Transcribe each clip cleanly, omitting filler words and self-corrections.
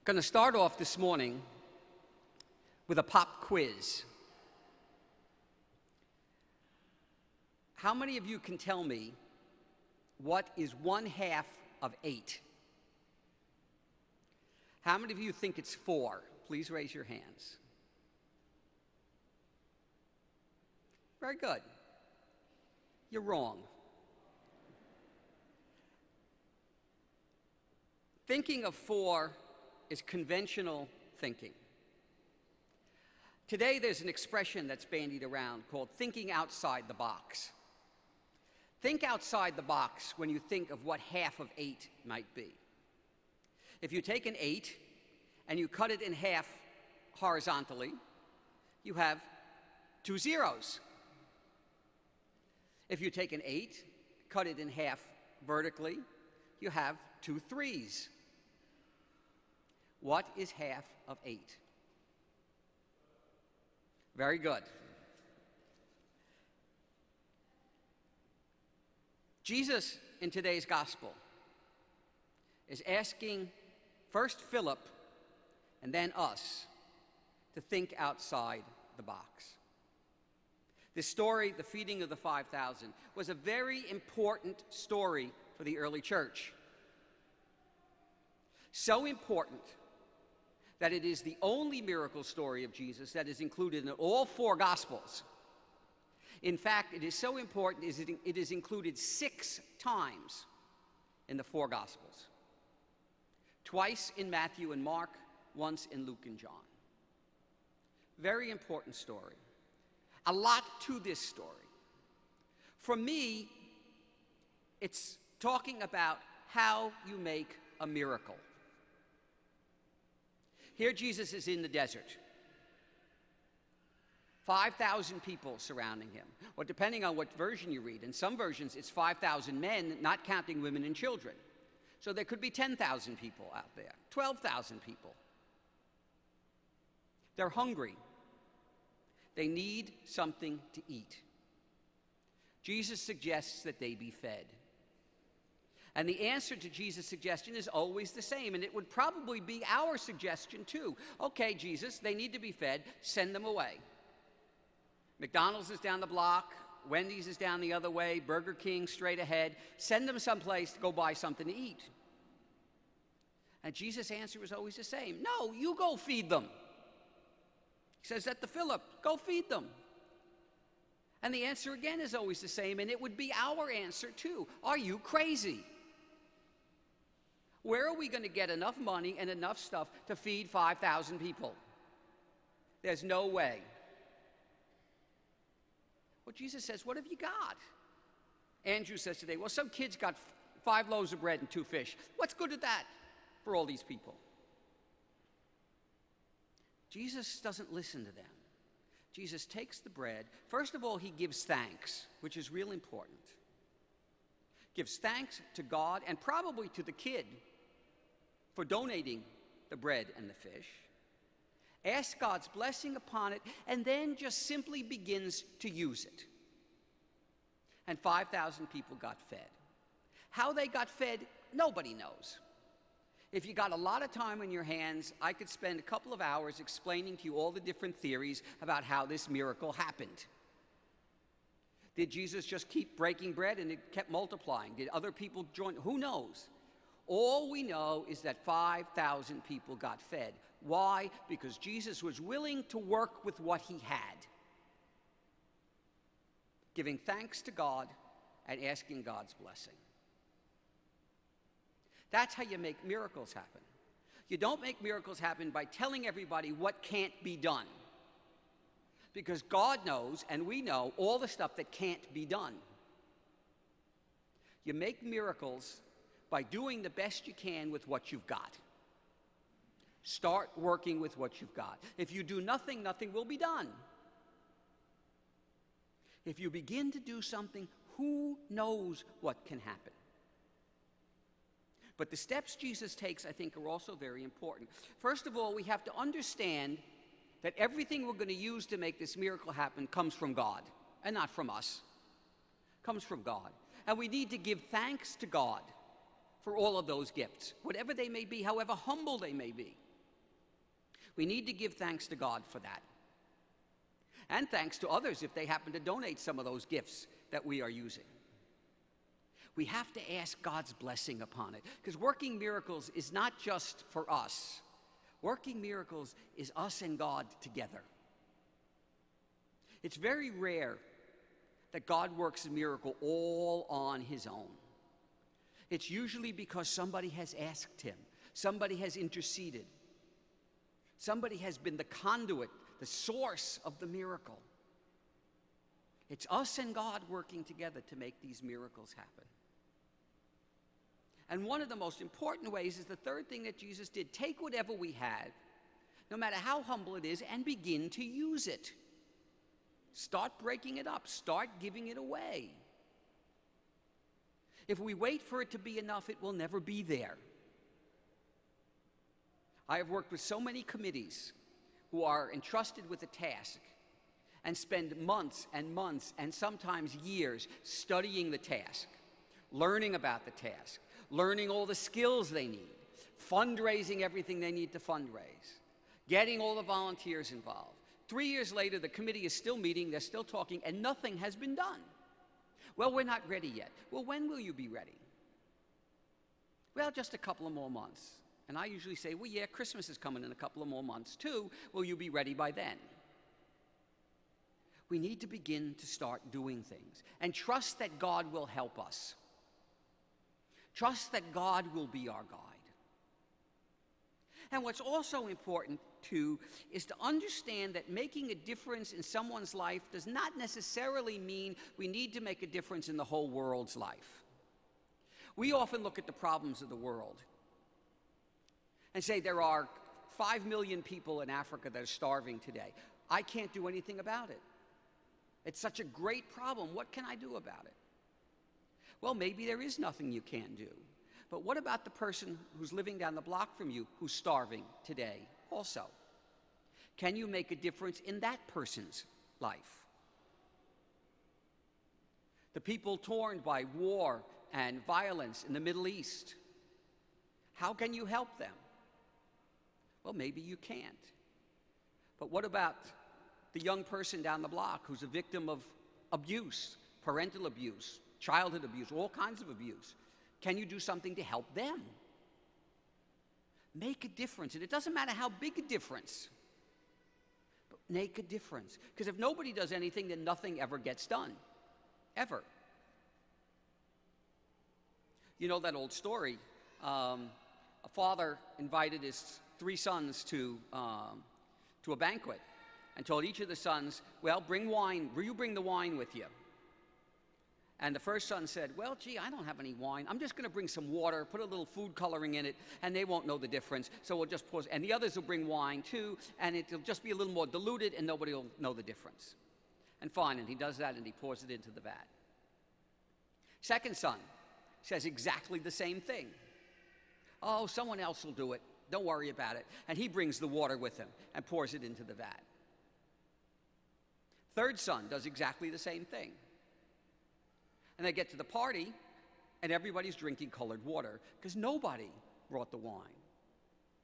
Going to start off this morning with a pop quiz. How many of you can tell me what is 1/2 of 8? How many of you think it's 4? Please raise your hands. Very good. You're wrong. Thinking of 4 is conventional thinking. Today there's an expression that's bandied around called thinking outside the box. Think outside the box when you think of what 1/2 of 8 might be. If you take an 8 and you cut it in half horizontally, you have 2 zeros. If you take an 8, cut it in half vertically, you have 2 3s. What is 1/2 of 8? Very good. Jesus, in today's gospel, is asking first Philip and then us to think outside the box. This story, the feeding of the 5,000, was a very important story for the early church. So important that it is the only miracle story of Jesus that is included in all 4 Gospels. In fact, it is so important it is included 6 times in the 4 Gospels. Twice in Matthew and Mark, once in Luke and John. Very important story. A lot to this story. For me, it's talking about how you make a miracle. Here Jesus is in the desert. 5,000 people surrounding him. Or depending on what version you read, in some versions it's 5,000 men, not counting women and children. So there could be 10,000 people out there, 12,000 people. They're hungry. They need something to eat. Jesus suggests that they be fed. And the answer to Jesus' suggestion is always the same, and it would probably be our suggestion too. Okay, Jesus, they need to be fed, send them away. McDonald's is down the block, Wendy's is down the other way, Burger King straight ahead. Send them someplace to go buy something to eat. And Jesus' answer was always the same. No, you go feed them. He says that to Philip, go feed them. And the answer again is always the same, and it would be our answer too. Are you crazy? Where are we going to get enough money and enough stuff to feed 5,000 people? There's no way. Well, Jesus says, what have you got? Andrew says today, well, some kids got 5 loaves of bread and 2 fish. What's good at that for all these people? Jesus doesn't listen to them. Jesus takes the bread. First of all, he gives thanks, which is real important. Gives thanks to God and probably to the kid for donating the bread and the fish. Asks God's blessing upon it, and then just simply begins to use it. And 5,000 people got fed. How they got fed, nobody knows. If you got a lot of time on your hands, I could spend a couple of hours explaining to you all the different theories about how this miracle happened. Did Jesus just keep breaking bread and it kept multiplying? Did other people join? Who knows? All we know is that 5,000 people got fed. Why? Because Jesus was willing to work with what he had, giving thanks to God and asking God's blessing. That's how you make miracles happen. You don't make miracles happen by telling everybody what can't be done. Because God knows, and we know, all the stuff that can't be done. You make miracles by doing the best you can with what you've got. Start working with what you've got. If you do nothing, nothing will be done. If you begin to do something, who knows what can happen? But the steps Jesus takes, I think, are also very important. First of all, we have to understand that everything we're going to use to make this miracle happen comes from God, and not from us. Comes from God. And we need to give thanks to God for all of those gifts, whatever they may be, however humble they may be. We need to give thanks to God for that. And thanks to others if they happen to donate some of those gifts that we are using. We have to ask God's blessing upon it, because working miracles is not just for us. Working miracles is us and God together. It's very rare that God works a miracle all on his own. It's usually because somebody has asked him, somebody has interceded, somebody has been the conduit, the source of the miracle. It's us and God working together to make these miracles happen. And one of the most important ways is the third thing that Jesus did. Take whatever we have, no matter how humble it is, and begin to use it. Start breaking it up. Start giving it away. If we wait for it to be enough, it will never be there. I have worked with so many committees who are entrusted with a task and spend months and months and sometimes years studying the task, learning about the task, learning all the skills they need, fundraising everything they need to fundraise, getting all the volunteers involved. 3 years later, the committee is still meeting, they're still talking, and nothing has been done. Well, we're not ready yet. Well, when will you be ready? Well, just a couple of more months. And I usually say, well, yeah, Christmas is coming in a couple of more months too. Will you be ready by then? We need to begin to start doing things and trust that God will help us. Trust that God will be our guide. And what's also important, too, is to understand that making a difference in someone's life does not necessarily mean we need to make a difference in the whole world's life. We often look at the problems of the world and say there are 5 million people in Africa that are starving today. I can't do anything about it. It's such a great problem. What can I do about it? Well, maybe there is nothing you can do. But what about the person who's living down the block from you who's starving today also? Can you make a difference in that person's life? The people torn by war and violence in the Middle East, how can you help them? Well, maybe you can't. But what about the young person down the block who's a victim of abuse, parental abuse, childhood abuse, all kinds of abuse? Can you do something to help them? Make a difference. And it doesn't matter how big a difference, but make a difference. Because if nobody does anything, then nothing ever gets done. Ever. You know that old story. A father invited his 3 sons to a banquet and told each of the sons, well, bring wine. You bring the wine with you. And the first son said, well, gee, I don't have any wine. I'm just going to bring some water, put a little food coloring in it, and they won't know the difference. So we'll just pause. And the others will bring wine, too, and it'll just be a little more diluted, and nobody will know the difference. And fine, and he does that, and he pours it into the vat. Second son says exactly the same thing. Oh, someone else will do it. Don't worry about it. And he brings the water with him and pours it into the vat. Third son does exactly the same thing. And they get to the party, and everybody's drinking colored water because nobody brought the wine.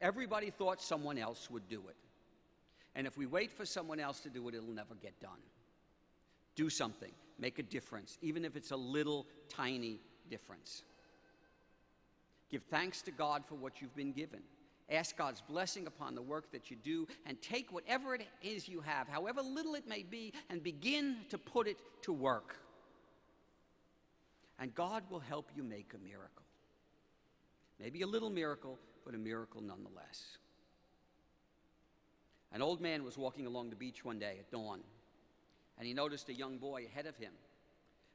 Everybody thought someone else would do it. And if we wait for someone else to do it, it'll never get done. Do something. Make a difference, even if it's a little tiny difference. Give thanks to God for what you've been given. Ask God's blessing upon the work that you do, and take whatever it is you have, however little it may be, and begin to put it to work. And God will help you make a miracle. Maybe a little miracle, but a miracle nonetheless. An old man was walking along the beach one day at dawn, and he noticed a young boy ahead of him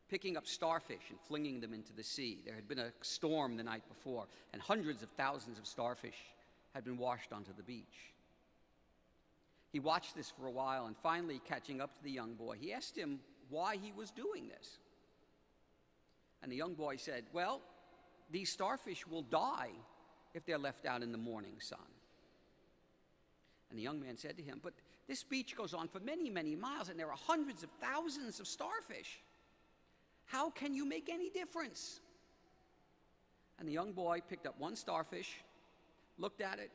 picking up starfish and flinging them into the sea. There had been a storm the night before, and hundreds of thousands of starfish had been washed onto the beach. He watched this for a while, and finally, catching up to the young boy, he asked him why he was doing this. And the young boy said, well, these starfish will die if they're left out in the morning sun. And the young man said to him, but this beach goes on for many, many miles, and there are hundreds of thousands of starfish. How can you make any difference? And the young boy picked up one starfish, looked at it,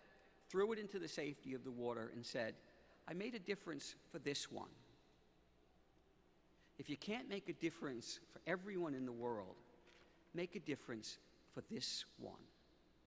threw it into the safety of the water, and said, I made a difference for this one. If you can't make a difference for everyone in the world, make a difference for this one.